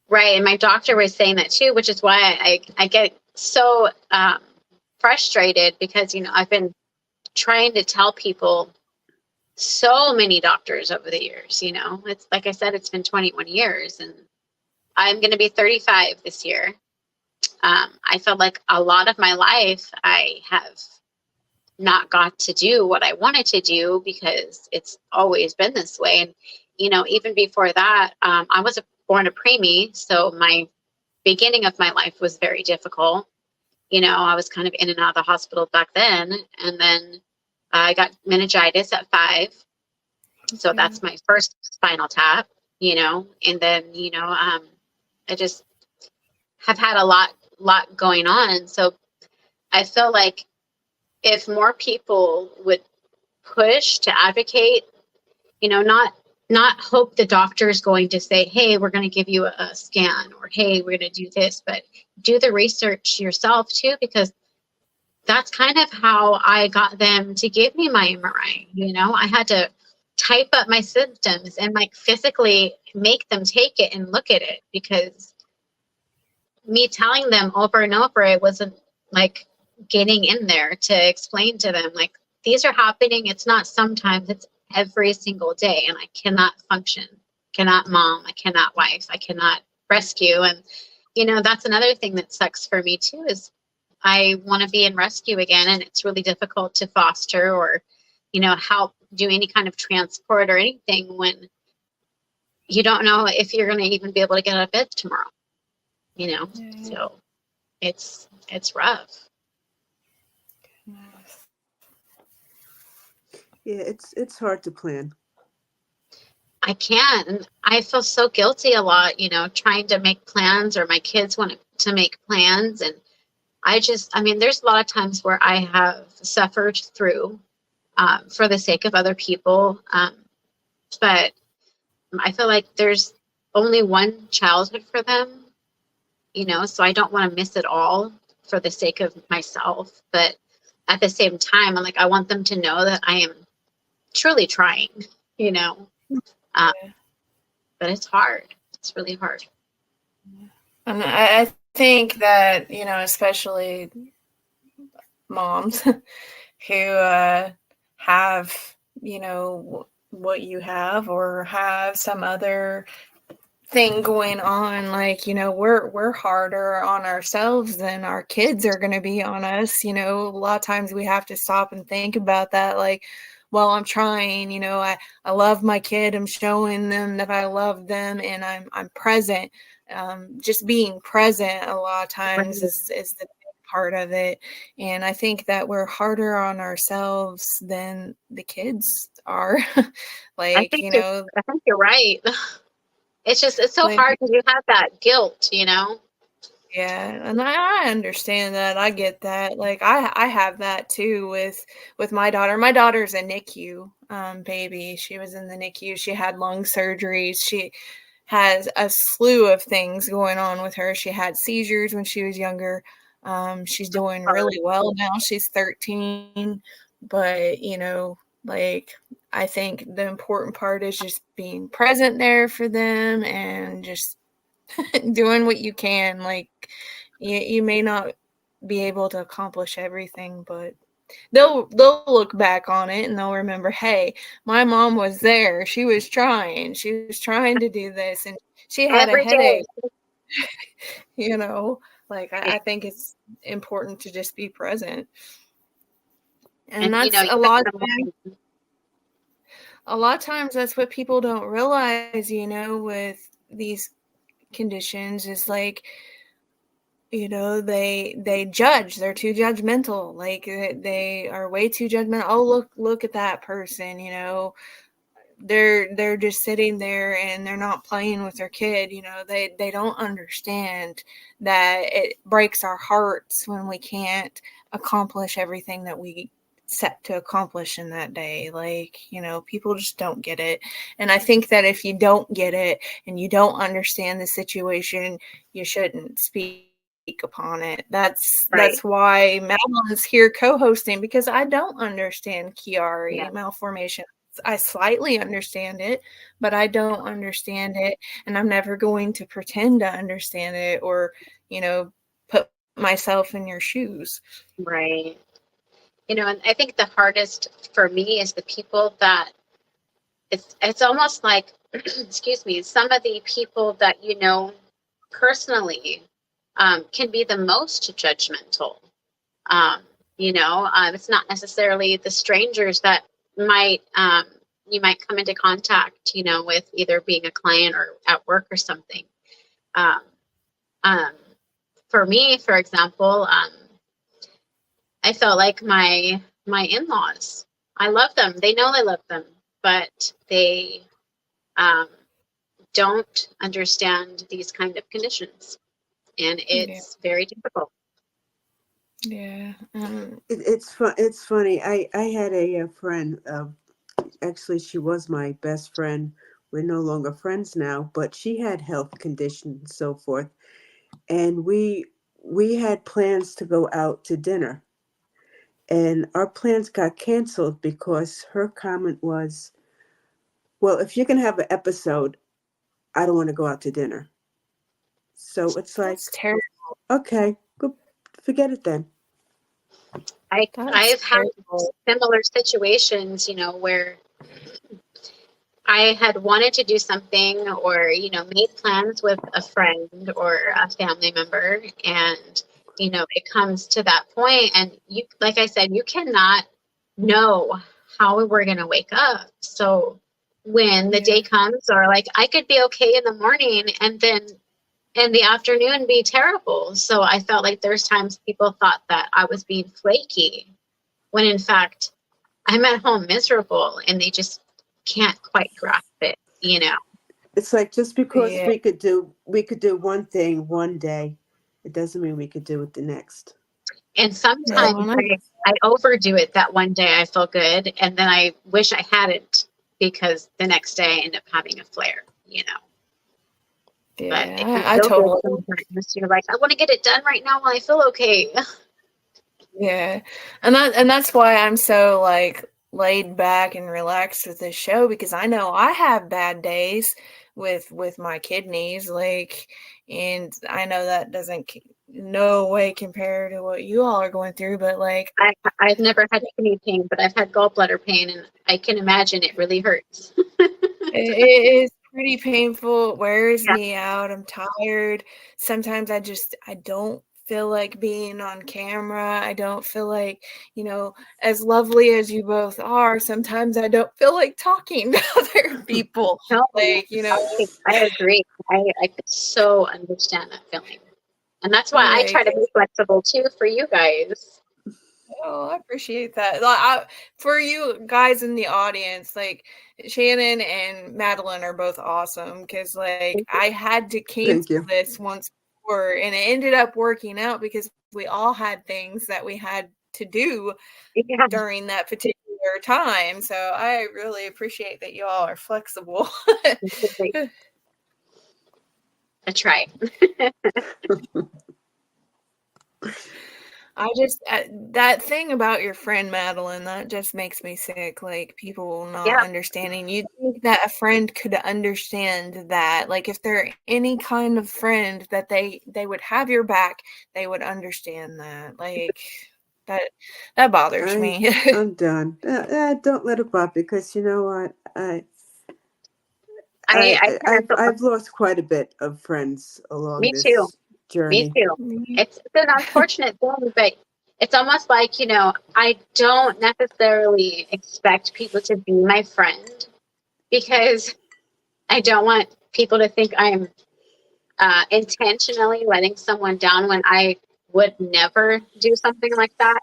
Right. And my doctor was saying that too, which is why I get so frustrated because, you know, I've been trying to tell people, so many doctors over the years, you know, it's like I said, it's been 21 years and I'm going to be 35 this year. I felt like a lot of my life I have not got to do what I wanted to do because it's always been this way. And, you know, even before that, I was born a preemie. So my beginning of my life was very difficult. You know, I was kind of in and out of the hospital back then. And then I got meningitis at 5. So that's my first spinal tap, you know, and then, you know, I just have had a lot going on. So I feel like if more people would push to advocate, you know, not hope the doctor is going to say, hey, we're going to give you a scan, or hey, we're going to do this, but do the research yourself too, because that's kind of how I got them to give me my MRI. You know, I had to type up my symptoms and like physically make them take it and look at it, because me telling them over and over, it wasn't like getting in there to explain to them, like, these are happening. It's not sometimes, it's every single day. And I cannot function, cannot mom, I cannot wife, I cannot rescue. And, you know, that's another thing that sucks for me too, is I want to be in rescue again. And it's really difficult to foster or, you know, help do any kind of transport or anything when you don't know if you're going to even be able to get out of bed tomorrow, you know? Yeah. So it's rough. Yeah, it's hard to plan. I can't. And I feel so guilty a lot, you know, trying to make plans, or my kids want to make plans. And I mean, there's a lot of times where I have suffered through for the sake of other people. But I feel like there's only one childhood for them, you know, so I don't want to miss it all for the sake of myself. But at the same time, I'm like, I want them to know that I am truly trying, you know. But it's hard. It's really hard. And I think that, you know, especially moms who have, you know, what you have, or have some other thing going on, like, you know, we're harder on ourselves than our kids are going to be on us. You know, a lot of times we have to stop and think about that, like, well, I'm trying, you know, I love my kid, I'm showing them that I love them, and I'm present. Just being present a lot of times is the big part of it. And I think that we're harder on ourselves than the kids are. Like, you know, I think you're right. It's just, it's so hard because you have that guilt, you know? Yeah, and I understand that. I get that. Like, I have that too with my daughter. My daughter's a NICU baby. She was in the NICU. She had lung surgeries. She has a slew of things going on with her. She had seizures when she was younger. She's doing really well now. She's 13. But, you know, like, I think the important part is just being present there for them and just doing what you can. Like, you may not be able to accomplish everything, but they'll look back on it and they'll remember, hey, my mom was there. She was trying to do this, and she had a headache. You know, like, I think it's important to just be present. And that's, you know, a lot of times that's what people don't realize, you know, with these conditions, is like, you know, they judge. They're too judgmental. Like, they are way too judgmental. Oh, look at that person, you know, they're just sitting there and they're not playing with their kid. You know, they don't understand that it breaks our hearts when we can't accomplish everything that we set to accomplish in that day. Like, you know, people just don't get it. And I think that if you don't get it and you don't understand the situation, you shouldn't speak upon it. That's why Madeline's here co-hosting, because I don't understand Chiari malformation I slightly understand it, but I don't understand it, and I'm never going to pretend to understand it or, put myself in your shoes. Right. And I think the hardest for me is the people that it's almost like, excuse me, some of the people that personally can be the most judgmental. It's not necessarily the strangers that might you might come into contact, with either being a client or at work or something. For me, for example, I felt like my in-laws, I love them. They know I love them, but they don't understand these kind of conditions, and it's very difficult. Yeah. It's funny. I had a friend. Actually, she was my best friend. We're no longer friends now, but she had health conditions and so forth. And we had plans to go out to dinner. And our plans got canceled because her comment was, well, if you're going to have an episode, I don't want to go out to dinner. So it's like, That's terrible. okay, go, forget it then. I've had similar situations, where I had wanted to do something or, made plans with a friend or a family member, and, it comes to that point, and you, like I said, you cannot know how we're going to wake up. So when the day comes, or like I could be okay in the morning and then in the afternoon be terrible. So I felt like there's times people thought that I was being flaky, when in fact I'm at home miserable, and they just can't quite grasp it, It's like, just because we could do one thing one day, it doesn't mean we could do it the next. And sometimes I overdo it that one day I feel good, and then I wish I hadn't, because the next day I end up having a flare, Yeah, but I totally. You're like, I want to get it done right now while I feel okay. Yeah, and that's why I'm so like laid back and relaxed with this show, because I know I have bad days with my kidneys, like, and I know that doesn't no way compare to what you all are going through, but like I've never had kidney pain, but I've had gallbladder pain, and I can imagine it really hurts. it is pretty painful. It wears me out. I'm tired. Sometimes I don't feel like being on camera. I don't feel like, as lovely as you both are, sometimes I don't feel like talking to other people. No, like, I agree. I could so understand that feeling. And that's why I try to be flexible too for you guys. Oh, I appreciate that. For you guys in the audience, like Shannon and Madeline are both awesome, because like I had to cancel this once before, and it ended up working out because we all had things that we had to do during that particular time. So I really appreciate that you all are flexible. I try. I just that thing about your friend Madeline, that just makes me sick. Like, people not understanding. You'd think that a friend could understand that. Like, if they're any kind of friend, that they would have your back, they would understand that. Like, that bothers me. I'm done. Don't let it bother, because you know what, I've lost quite a bit of friends along this journey. Me too. It's an unfortunate thing, but it's almost like, I don't necessarily expect people to be my friend, because I don't want people to think I'm intentionally letting someone down when I would never do something like that,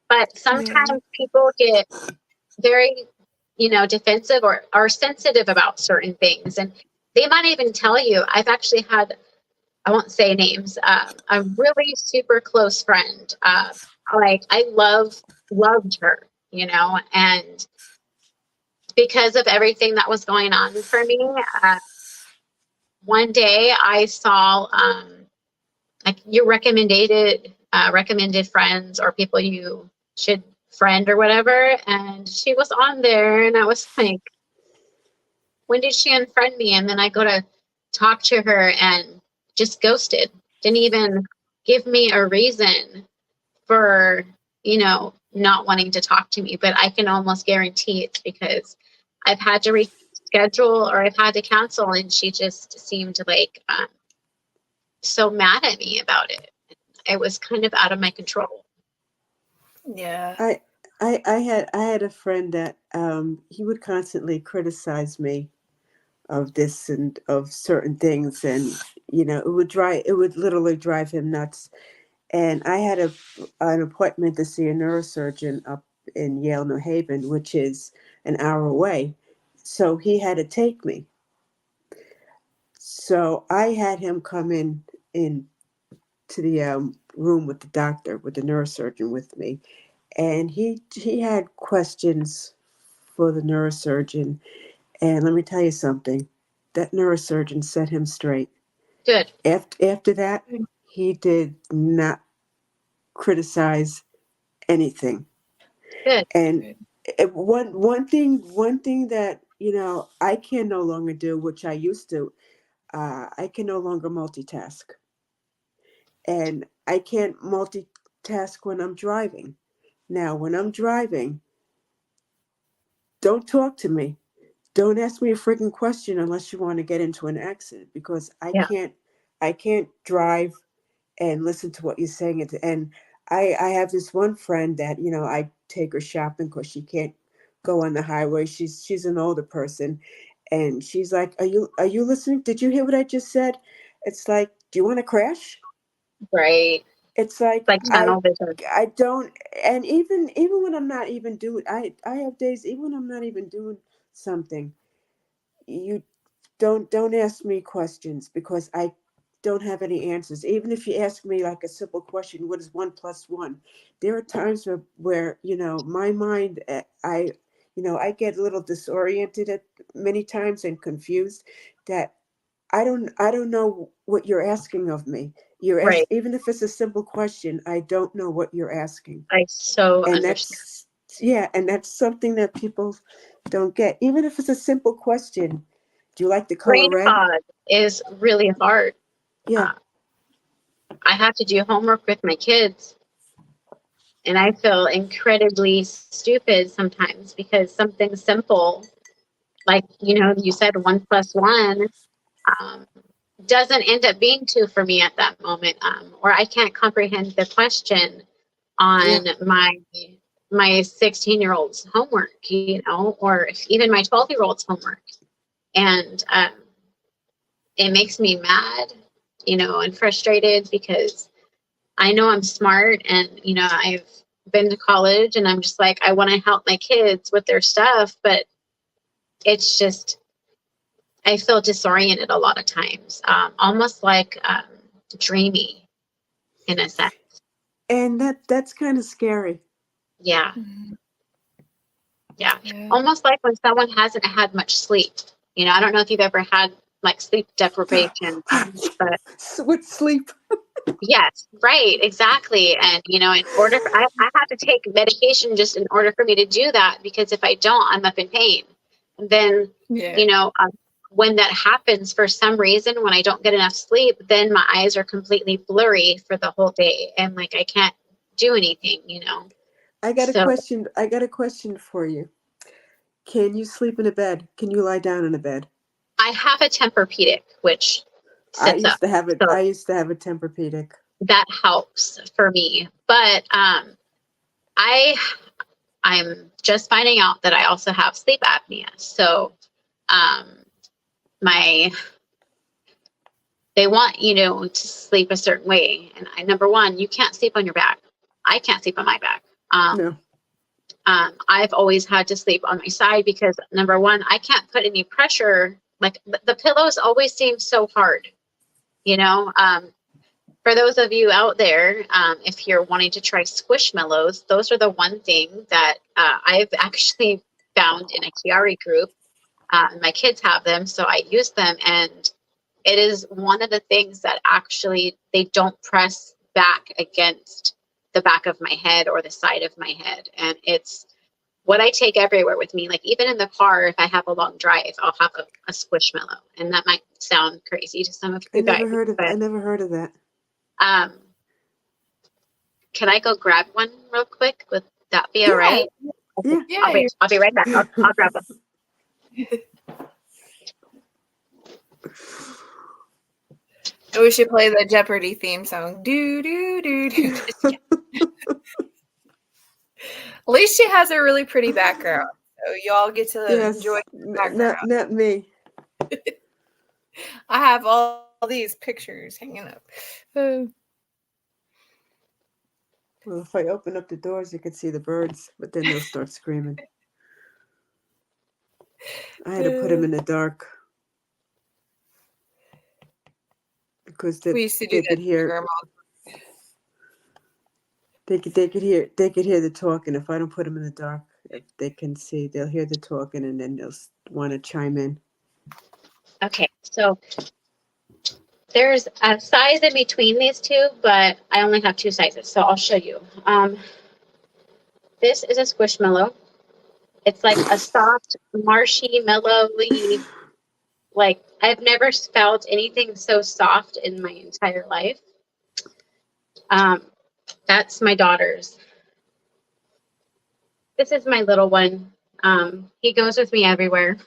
But sometimes people get very, defensive or sensitive about certain things. And they might even tell you, I've actually had, I won't say names, a really super close friend. Like, I loved her, and because of everything that was going on for me, one day I saw like your recommended friends or people you should friend or whatever, and she was on there, and I was like, when did she unfriend me? And then I go to talk to her and just ghosted. Didn't even give me a reason for, not wanting to talk to me. But I can almost guarantee it's because I've had to reschedule or I've had to cancel, and she just seemed like so mad at me about it. It was kind of out of my control. Yeah. I had a friend that he would constantly criticize me of this and of certain things, and it would literally drive him nuts. And I had an appointment to see a neurosurgeon up in Yale, New Haven, which is an hour away. So he had to take me. So I had him come in to the room with the doctor, with the neurosurgeon with me. And he had questions for the neurosurgeon. And let me tell you something. That neurosurgeon set him straight. Good. After that, he did not criticize anything. Good. And one thing that I can no longer do, which I used to, I can no longer multitask, and I can't multitask when I'm driving. Now, when I'm driving, don't talk to me. Don't ask me a freaking question unless you want to get into an accident, because I can't drive and listen to what you're saying. And I have this one friend that, I take her shopping because she can't go on the highway. She's an older person. And she's like, are you listening? Did you hear what I just said? It's like, do you want to crash? Right. It's like tunnel vision. I don't, and even when I'm not even doing, I have days, even when I'm not even doing something, you don't ask me questions, because I don't have any answers. Even if you ask me like a simple question, what is 1 + 1? There are times where my mind, I get a little disoriented at many times and confused, that I don't know what you're asking of me. Right. Even if it's a simple question, I don't know what you're asking. I so And understand. and that's something that people don't get. Even if it's a simple question, do you like the color Brain red? fog is really hard. Yeah. I have to do homework with my kids, and I feel incredibly stupid sometimes because something simple, like you said 1 + 1, doesn't end up being 2 for me at that moment, or I can't comprehend the question on my 16-year-old's homework, or even my 12-year-old's homework, and it makes me mad, and frustrated, because I know I'm smart, and I've been to college, and I'm just like, I want to help my kids with their stuff, but it's just, I feel disoriented a lot of times, almost like dreamy in a sense. And that's kind of scary. Yeah. Mhm. Yeah. Yeah. Almost like when someone hasn't had much sleep. I don't know if you've ever had like sleep deprivation, but With sleep. yes, right, exactly. And in order for, I have to take medication just in order for me to do that, because if I don't, I'm up in pain. And then Yeah. when that happens, for some reason, when I don't get enough sleep, then my eyes are completely blurry for the whole day, and like I can't do anything. I got a So question. I got a question for you. Can you sleep in a bed? Can you lie down in a bed? I have a Tempur-Pedic, which sits up. So I used to have a Tempur-Pedic. that helps for me. But I'm just finding out that I also have sleep apnea. So they want to sleep a certain way, and number one, you can't sleep on your back. I can't sleep on my back. No. I've always had to sleep on my side, because number one, I can't put any pressure. Like the pillows always seem so hard. For those of you out there, if you're wanting to try Squishmallows, those are the one thing that I've actually found in a Chiari group. My kids have them, so I use them, and it is one of the things that actually they don't press back against the back of my head or the side of my head. And it's what I take everywhere with me. Like even in the car, if I have a long drive, I'll have a Squishmallow. And that might sound crazy to some of you guys. I never heard of that. Can I go grab one real quick? Would that be all right? Yeah. I'll be right back. I'll grab one. We should play the Jeopardy theme song. Do do do do. At least she has a really pretty background, so y'all get to enjoy the background. Not me. I have all these pictures hanging up. Well, if I open up the doors, you can see the birds, but then they'll start screaming. I had to put them in the dark because we used to do they could hear. They could hear the talking. If I don't put them in the dark, if they can see, they'll hear the talking, and then they'll want to chime in. Okay, so there's a size in between these two, but I only have two sizes, so I'll show you. This is a Squishmallow. It's like a soft, marshy, mellowy, like I've never felt anything so soft in my entire life. That's my daughter's. This is my little one. He goes with me everywhere.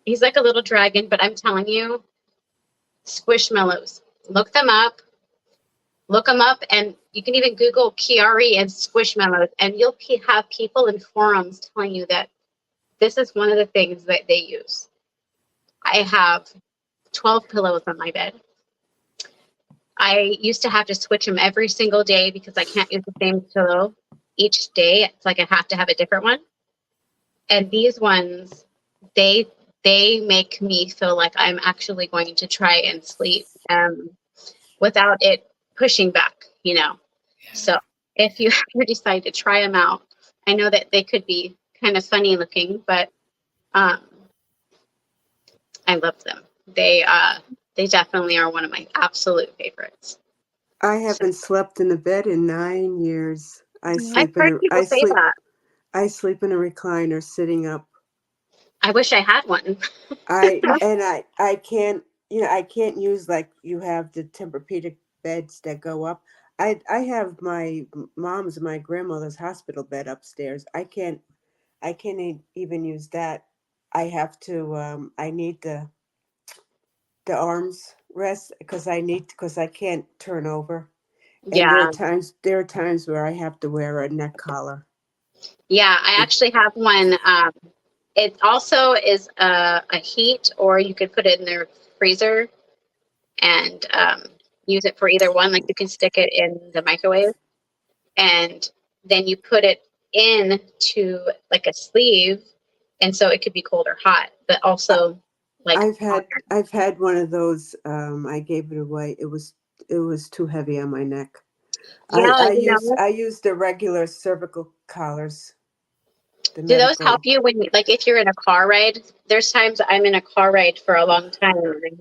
He's like a little dragon, but I'm telling you, Squishmallows. Look them up, and you can even Google Chiari and Squishmallows, and you'll have people in forums telling you that this is one of the things that they use. I have 12 pillows on my bed. I used to have to switch them every single day because I can't use the same pillow each day. It's like I have to have a different one. And these ones, they make me feel like I'm actually going to try and sleep without it pushing back, you know. So if you ever decide to try them out, I know that they could be kind of funny looking, but I love them. They definitely are one of my absolute favorites. I haven't slept in the bed in 9 years. I sleep in a recliner sitting up. I wish I had one. I can't, I can't use like you have the Tempur-Pedic beds that go up. I have my mom's and my grandmother's hospital bed upstairs. I can't even use that. I have to I need the arms rest because I can't turn over. And Yeah. there are times where I have to wear a neck collar. Yeah, I actually have one. It also is a heat, or you could put it in the freezer and use it for either one. Like you can stick it in the microwave and then you put it in to like a sleeve, and so it could be cold or hot, but also like I've had one of those. I gave it away. It was too heavy on my neck. Yeah, I use the regular cervical collars. Do those help you when like if you're in a car ride? There's times I'm in a car ride for a long time and I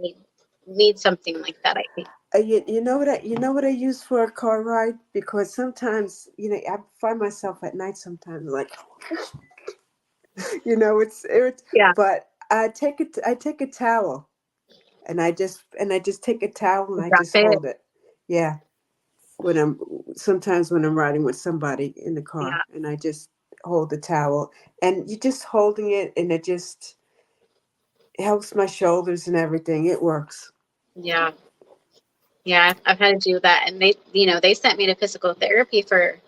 need something like that, I think. You know what I use for a car ride? Because sometimes, I find myself at night sometimes like it's yeah. But I take a towel and I just take a towel and I just hold it. Yeah. Sometimes when I'm riding with somebody in the car, and I just hold the towel, and you're just holding it, and it just helps my shoulders and everything. It works. Yeah. Yeah, I've had to do that. And they sent me to physical therapy for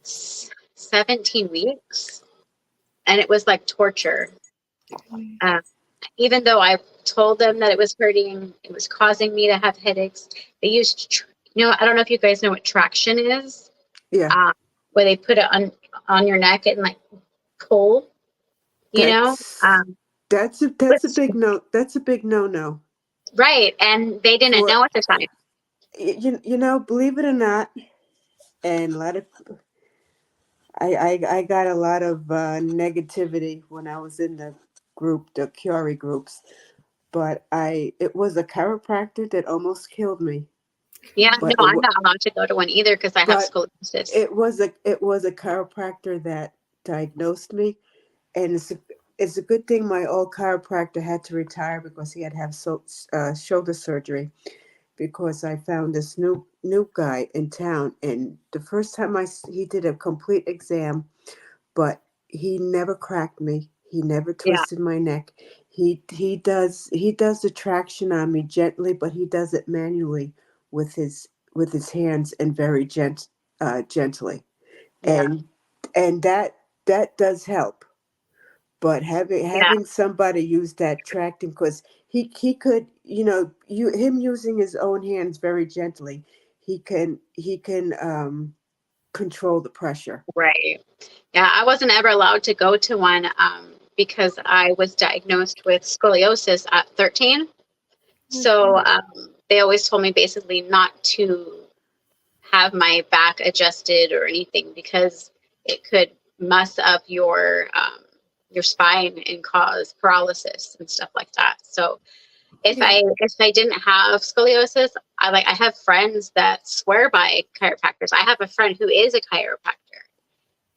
17 weeks. And it was like torture. Even though I told them that it was hurting, it was causing me to have headaches. They used, I don't know if you guys know what traction is. Yeah. Where they put it on your neck and like pull, That's a big no. That's a big no. Right. And they didn't know at the time. Believe it or not, and a lot of I got a lot of negativity when I was in the group, the Chiari groups, but it was a chiropractor that almost killed me. Yeah, no, but I'm not allowed to go to one either because I have but scoliosis. it was a chiropractor that diagnosed me, and it's a good thing my old chiropractor had to retire because he had to have shoulder surgery, because I found this new guy in town, and the first time he did a complete exam, but he never cracked me. He never Yeah, twisted my neck. He does the traction on me gently, but he does it manually with his hands and very gently, yeah, and that does help. But having yeah, having somebody use that tracting, because he could, him using his own hands very gently, he can control the pressure. right. Yeah, I wasn't ever allowed to go to one because I was diagnosed with scoliosis at 13. Okay. So they always told me basically not to have my back adjusted or anything because it could mess up your spine and cause paralysis and stuff like that. So Yeah. if I didn't have scoliosis, I have friends that swear by chiropractors. I have a friend who is a chiropractor,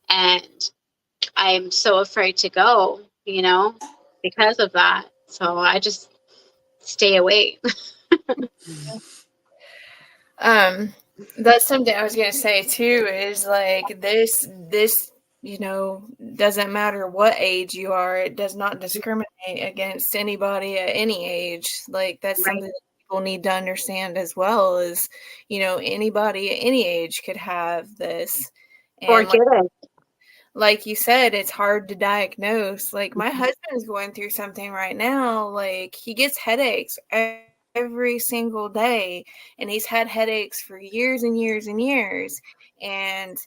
and I'm so afraid to go, because of that. So I just stay away. Um, that's something I was gonna say too, is like this, doesn't matter what age you are, it does not discriminate against anybody at any age. Like that's Right. something that people need to understand as well, is, anybody at any age could have this. Or And get it. like you said, it's hard to diagnose. Like my husband's going through something right now. Like he gets headaches every single day, and he's had headaches for years and years and years. And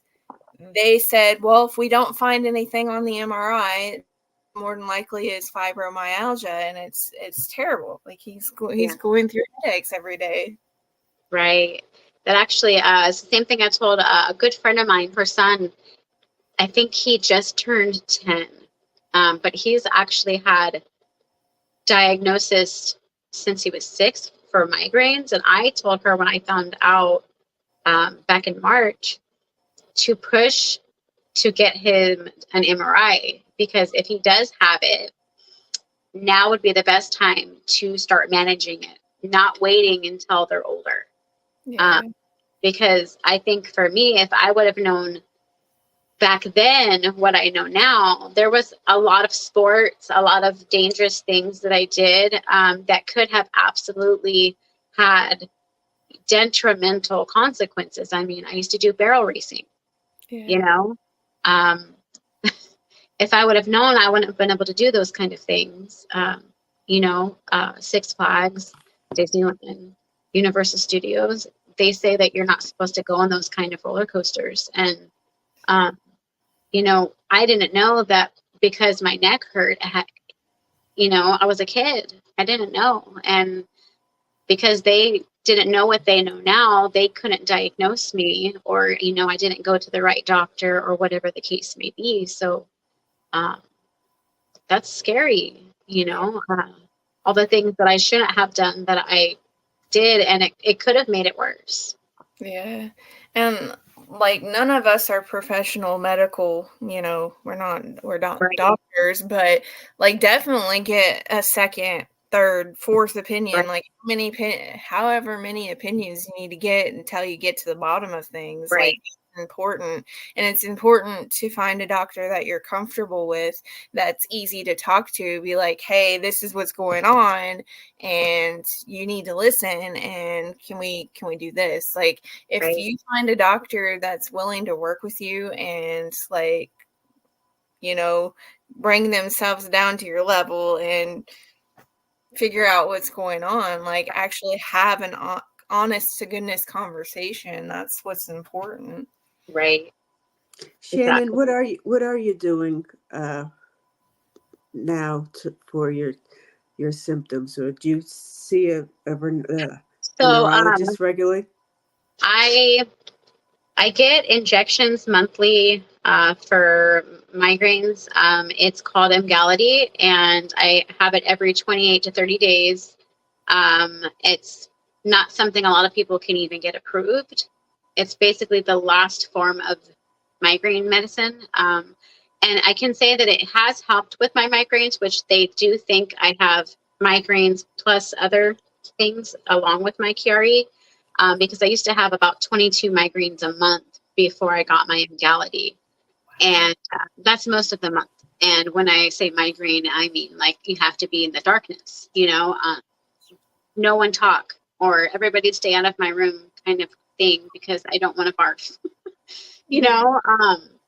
they said, well, if we don't find anything on the MRI, more than likely is fibromyalgia, and it's terrible. Like he's Yeah. going through headaches every day. Right. That actually is the same thing I told a good friend of mine, her son. I think he just turned 10. But he's actually had diagnosis since he was 6 for migraines. And I told her when I found out back in March to push to get him an MRI because if he does have it, now would be the best time to start managing it, not waiting until they're older. Yeah. Because I think for me, if I would have known back then what I know now, there was a lot of sports, a lot of dangerous things that I did that could have absolutely had detrimental consequences. I mean, I used to do barrel racing, you Yeah. know. Um, if I would have known, I wouldn't have been able to do those kind of things. Six Flags, Disneyland, Universal Studios, they say that you're not supposed to go on those kind of roller coasters. And, I didn't know that because my neck hurt, I was a kid. I didn't know. And because they didn't know what they know now, they couldn't diagnose me or, I didn't go to the right doctor or whatever the case may be. So, that's scary, all the things that I shouldn't have done that I did, and it could have made it worse. Yeah. And like none of us are professional medical, we're not Right, doctors, but like definitely get a second, third, fourth opinion, right, like however many opinions you need to get until you get to the bottom of things. Like right, it's important. And it's important to find a doctor that you're comfortable with, that's easy to talk to, be like, hey, this is what's going on and you need to listen, and can we do this? Like if right, you find a doctor that's willing to work with you and like, bring themselves down to your level and figure out what's going on, like actually have an honest to goodness conversation, that's what's important. right. Shannon, Exactly. what are you doing now for your symptoms, or do you see a So neurologist regularly? I I get injections monthly for migraines. It's called Emgality, and I have it every 28 to 30 days. It's not something a lot of people can even get approved. It's basically the last form of migraine medicine. And I can say that it has helped with my migraines, which they do think I have migraines plus other things along with my Chiari, because I used to have about 22 migraines a month before I got my Emgality. And that's most of the month. And when I say migraine, I mean like you have to be in the darkness, no one talk, or everybody stay out of my room kind of thing, because I don't want to barf,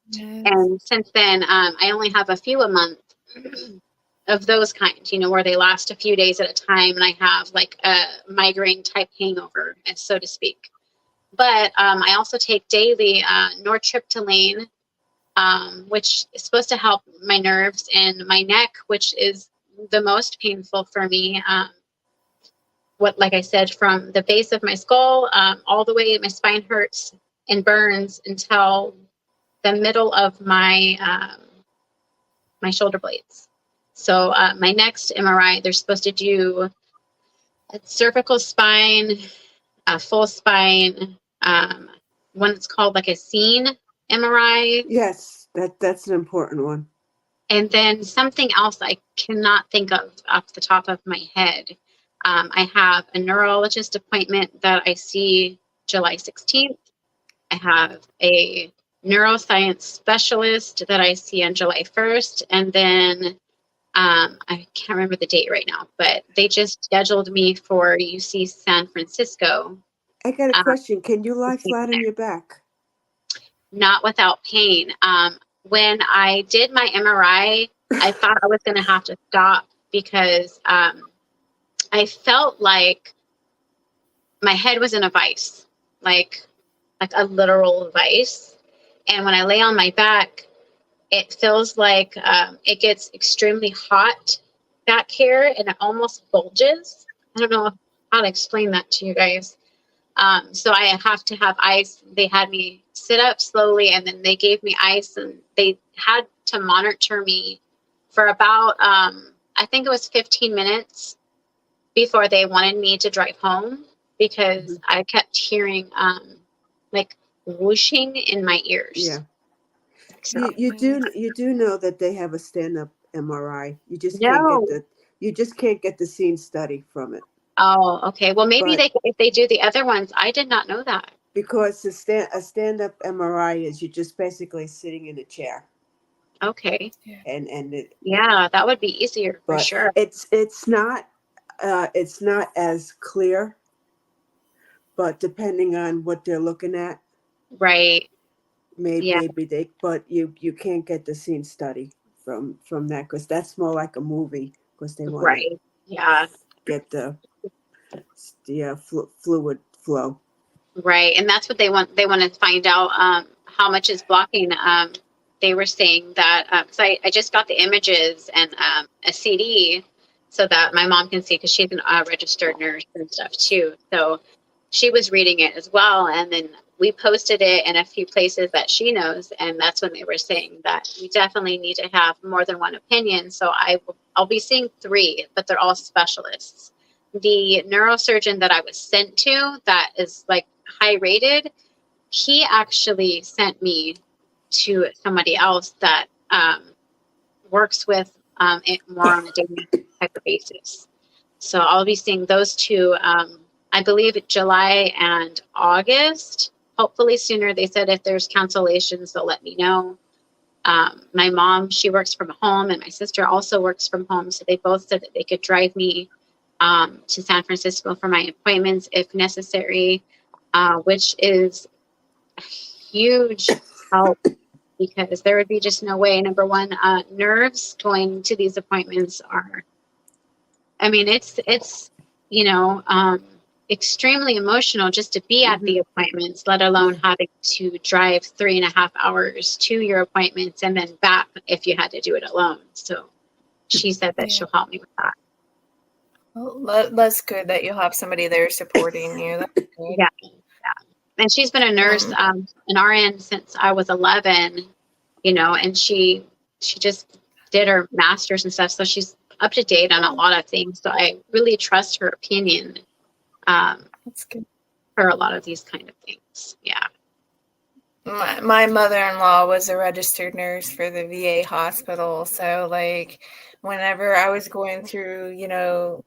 Yes. And since then, I only have a few a month of those kinds, where they last a few days at a time, and I have like a migraine type hangover, so to speak. But I also take daily nortriptyline, which is supposed to help my nerves and my neck, which is the most painful for me. Like I said, from the base of my skull all the way, my spine hurts and burns until the middle of my my shoulder blades. So my next MRI, they're supposed to do a cervical spine, a full spine, one that's called like a scene MRI. Yes, that's an important one. And then something else I cannot think of off the top of my head. I have a neurologist appointment that I see July 16th. I have a neuroscience specialist that I see on July 1st. And then I can't remember the date right now, but they just scheduled me for UC San Francisco. I got a question. Can you lie flat on your back? Not without pain. When I did my MRI, I thought I was going to have to stop because I felt like my head was in a vice, like a literal vice. And when I lay on my back, it feels like it gets extremely hot back here, and it almost bulges. I don't know how to explain that to you guys. So I have to have ice. They had me sit up slowly, and then they gave me ice, and they had to monitor me for about, I think it was 15 minutes before they wanted me to drive home, because I kept hearing like whooshing in my ears. Yeah. So, You do know that they have a stand-up MRI. You just can't get the scene study from it. Oh, okay. Well, maybe if they do the other ones. I did not know that. Because a stand-up MRI is you're just basically sitting in a chair. Okay. And that would be easier for sure. It's not as clear, but depending on what they're looking at, right? Maybe but you can't get the scene study from that, because that's more like a movie, because they want to get the fluid flow. Right, and that's what they want. They want to find out how much is blocking. They were saying that because I just got the images and a CD so that my mom can see, because she's a registered nurse and stuff too. So she was reading it as well, and then we posted it in a few places that she knows, and that's when they were saying that we definitely need to have more than one opinion. So I'll be seeing 3, but they're all specialists. The neurosurgeon that I was sent to, that is like high rated, he actually sent me to somebody else that works with it more on a daily type of basis. So I'll be seeing those 2, I believe July and August, hopefully sooner. They said if there's cancellations, they'll let me know. My mom, she works from home, and my sister also works from home. So they both said that they could drive me to San Francisco for my appointments if necessary, which is a huge help, because there would be just no way. Number one, nerves going to these appointments are, I mean, it's extremely emotional just to be at the appointments, let alone having to drive 3.5 hours to your appointments and then back if you had to do it alone. So she said that she'll help me with that. Well, that's good that you'll have somebody there supporting you. Yeah. And she's been a nurse, an RN since I was 11, and she just did her master's and stuff. So she's up to date on a lot of things. So I really trust her opinion. That's good. for a lot of these kind of things. Yeah. My mother-in-law was a registered nurse for the VA hospital. So like whenever I was going through,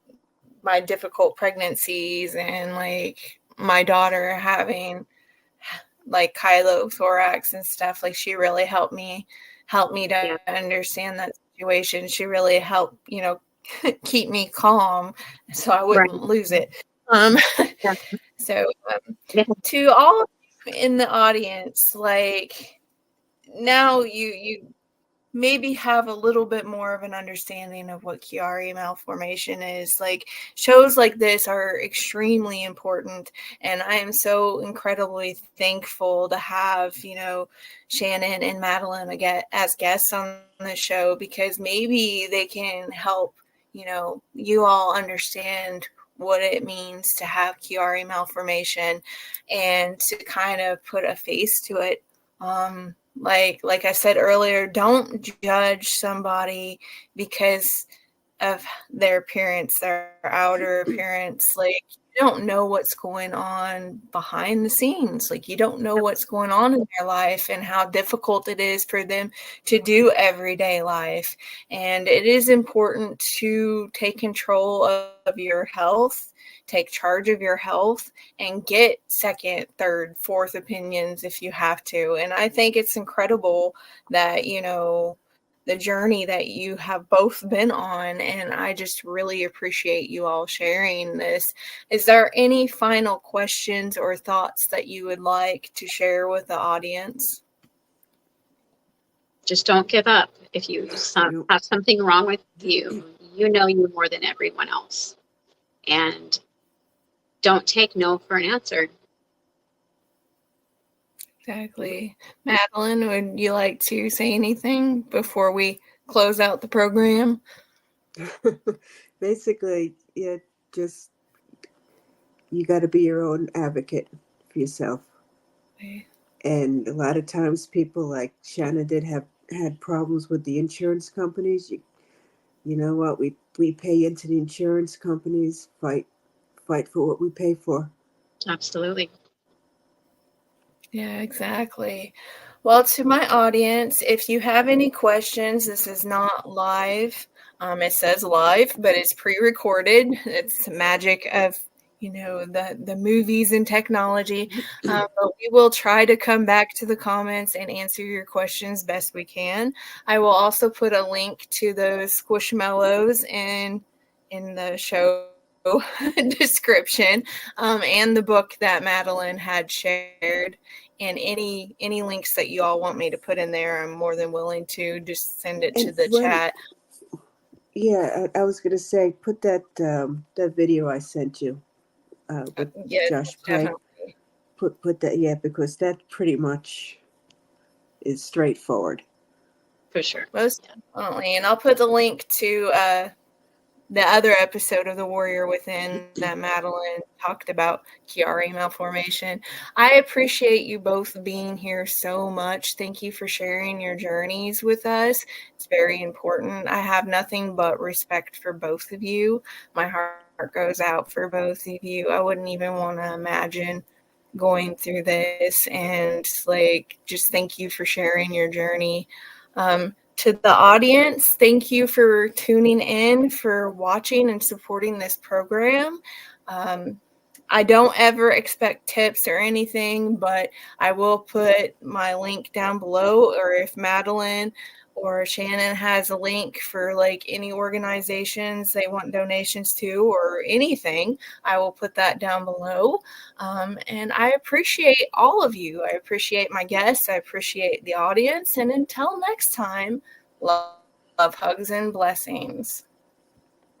my difficult pregnancies and like my daughter having like chylothorax and stuff, like she really helped me to understand that situation. She really helped, keep me calm so I wouldn't Right. lose it. Yeah. So Yeah. to all in the audience, like now you maybe have a little bit more of an understanding of what Chiari malformation is. Like shows like this are extremely important, and I am so incredibly thankful to have Shannon and Madeline again as guests on the show, because maybe they can help you all understand what it means to have Chiari malformation and to kind of put a face to it. Like I said earlier, don't judge somebody because of their appearance, their outer appearance. Like you don't know what's going on behind the scenes. Like you don't know what's going on in their life and how difficult it is for them to do everyday life. And it is important to take control of your health, take charge of your health, and get second, third, fourth opinions if you have to. And I think it's incredible that, the journey that you have both been on. And I just really appreciate you all sharing this. Is there any final questions or thoughts that you would like to share with the audience? Just don't give up. If you have something wrong with you, you know you more than everyone else. And don't take no for an answer. Exactly. Madeline, would you like to say anything before we close out the program? Basically, yeah, just you got to be your own advocate for yourself. Okay. And a lot of times people like Shanna had problems with the insurance companies. You know what? We pay into the insurance companies, fight for what we pay for. Absolutely. Yeah, exactly. Well, to my audience, if you have any questions, this is not live. It says live, but it's pre-recorded. It's the magic of, the movies and technology. But we will try to come back to the comments and answer your questions best we can. I will also put a link to those Squishmallows in the show description, and the book that Madeline had shared, and any links that you all want me to put in there, I'm more than willing to just send it to the chat. Yeah, I was gonna say, put that video I sent you with Josh Play. Definitely. Put that, because that pretty much is straightforward. For sure. Most definitely. And I'll put the link to the other episode of The Warrior Within that Madeline talked about Chiari malformation. I appreciate you both being here so much. Thank you for sharing your journeys with us. It's very important. I have nothing but respect for both of you. My heart goes out for both of you. I wouldn't even want to imagine going through this, and just thank you for sharing your journey. To the audience, thank you for tuning in, for watching and supporting this program. I don't ever expect tips or anything, but I will put my link down below, or if Madeline or Shannon has a link for any organizations they want donations to or anything, I will put that down below. And I appreciate all of you. I appreciate my guests. I appreciate the audience. And until next time, love, hugs, and blessings.